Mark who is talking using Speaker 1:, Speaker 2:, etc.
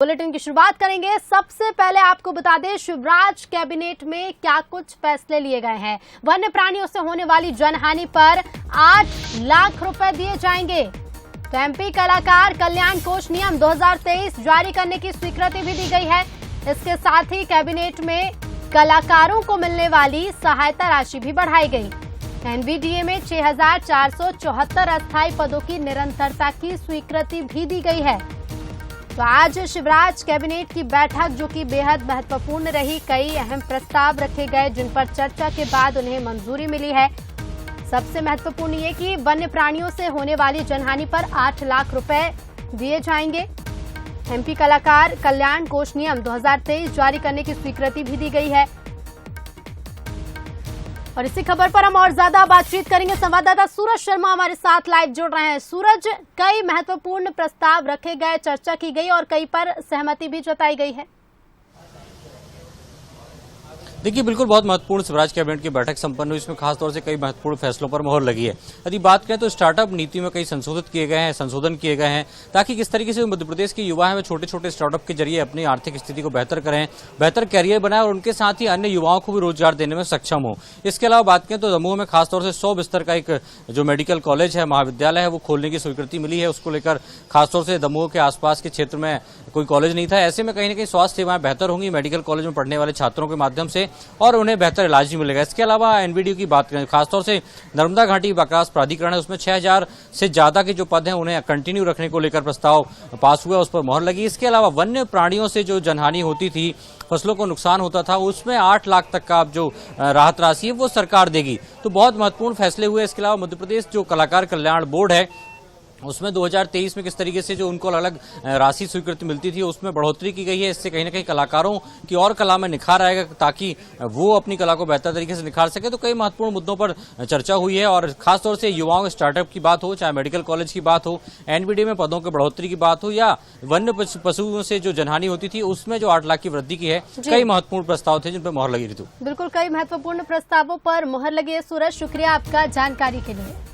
Speaker 1: Bulletin की शुरुआत करेंगे। सबसे पहले आपको बता दें, शिवराज कैबिनेट में क्या कुछ फैसले लिए गए हैं। वन्य प्राणियों से होने वाली जनहानि पर 8 लाख रुपए दिए जाएंगे। तो एमपी कलाकार कल्याण कोष नियम 2023 जारी करने की स्वीकृति भी दी गई है। इसके साथ ही कैबिनेट में कलाकारों को मिलने वाली सहायता राशि भी बढ़ाई गई। एनवीडीए में 6474 अस्थायी पदों की निरंतरता की स्वीकृति भी दी गई है। तो आज शिवराज कैबिनेट की बैठक जो कि बेहद महत्वपूर्ण रही, कई अहम प्रस्ताव रखे गए जिन पर चर्चा के बाद उन्हें मंजूरी मिली है। सबसे महत्वपूर्ण ये कि वन्य प्राणियों से होने वाली जनहानि पर 8 लाख रुपए दिए जाएंगे। एमपी कलाकार कल्याण कोष नियम 2023 जारी करने की स्वीकृति भी दी गई है। और इसी खबर पर हम और ज्यादा बातचीत करेंगे। संवाददाता सूरज शर्मा हमारे साथ लाइव जुड़ रहे हैं। सूरज, कई महत्वपूर्ण प्रस्ताव रखे गए, चर्चा की गई और कई पर सहमति भी जताई गई है।
Speaker 2: देखिए, बिल्कुल बहुत महत्वपूर्ण शिवराज कैबिनेट की बैठक संपन्न हुई। इसमें खासतौर से कई महत्वपूर्ण फैसलों पर मोहर लगी है। यदि बात करें तो स्टार्टअप नीति में कई संशोधन किए गए हैं ताकि किस तरीके से मध्य प्रदेश के युवा हैं वे छोटे छोटे स्टार्टअप के जरिए अपनी आर्थिक स्थिति को बेहतर करें, बेहतर कैरियर बनाएं और उनके साथ ही अन्य युवाओं को भी रोजगार देने में सक्षम हो। इसके अलावा बात करें तो दमोह में खासतौर से 100 बिस्तर का एक जो मेडिकल कॉलेज है, महाविद्यालय है, वो खोलने की स्वीकृति मिली है। उसको लेकर खासतौर से दमोह के आसपास के क्षेत्र में कोई कॉलेज नहीं था। ऐसे में कहीं न कहीं स्वास्थ्य सेवाएं बेहतर होंगी मेडिकल कॉलेज में पढ़ने वाले छात्रों के माध्यम से और उन्हें बेहतर इलाज भी मिलेगा। इसके अलावा एनवीडीयू की बात करें, खासतौर से नर्मदा घाटी विकास प्राधिकरण है, उसमें 6000 से ज्यादा के जो पद हैं उन्हें कंटिन्यू रखने को लेकर प्रस्ताव पास हुआ, उस पर मोहर लगी। इसके अलावा वन्य प्राणियों से जो जनहानि होती थी, फसलों को नुकसान होता था, उसमें 8 लाख तक का जो राहत राशि है वो सरकार देगी। तो बहुत महत्वपूर्ण फैसले हुए। इसके अलावा मध्य प्रदेश जो कलाकार कल्याण बोर्ड है उसमें 2023 में किस तरीके से जो उनको अलग राशि स्वीकृति मिलती थी उसमें बढ़ोतरी की गई है। इससे कहीं न कहीं कलाकारों की और कला में निखार आएगा ताकि वो अपनी कला को बेहतर तरीके से निखार सके। तो कई महत्वपूर्ण मुद्दों पर चर्चा हुई है और खासतौर से युवाओं के स्टार्टअप की बात हो, चाहे मेडिकल कॉलेज की बात हो, एनवीडीए में पदों की बढ़ोतरी की बात हो या वन्य पशुओं से जो जनहानि होती थी उसमें जो 8 लाख की वृद्धि की है, कई महत्वपूर्ण प्रस्ताव थे जिन पर मोहर लगी। ऋतु,
Speaker 1: बिल्कुल, कई महत्वपूर्ण प्रस्तावों पर मोहर लगी है। सूरज, शुक्रिया आपका जानकारी के लिए।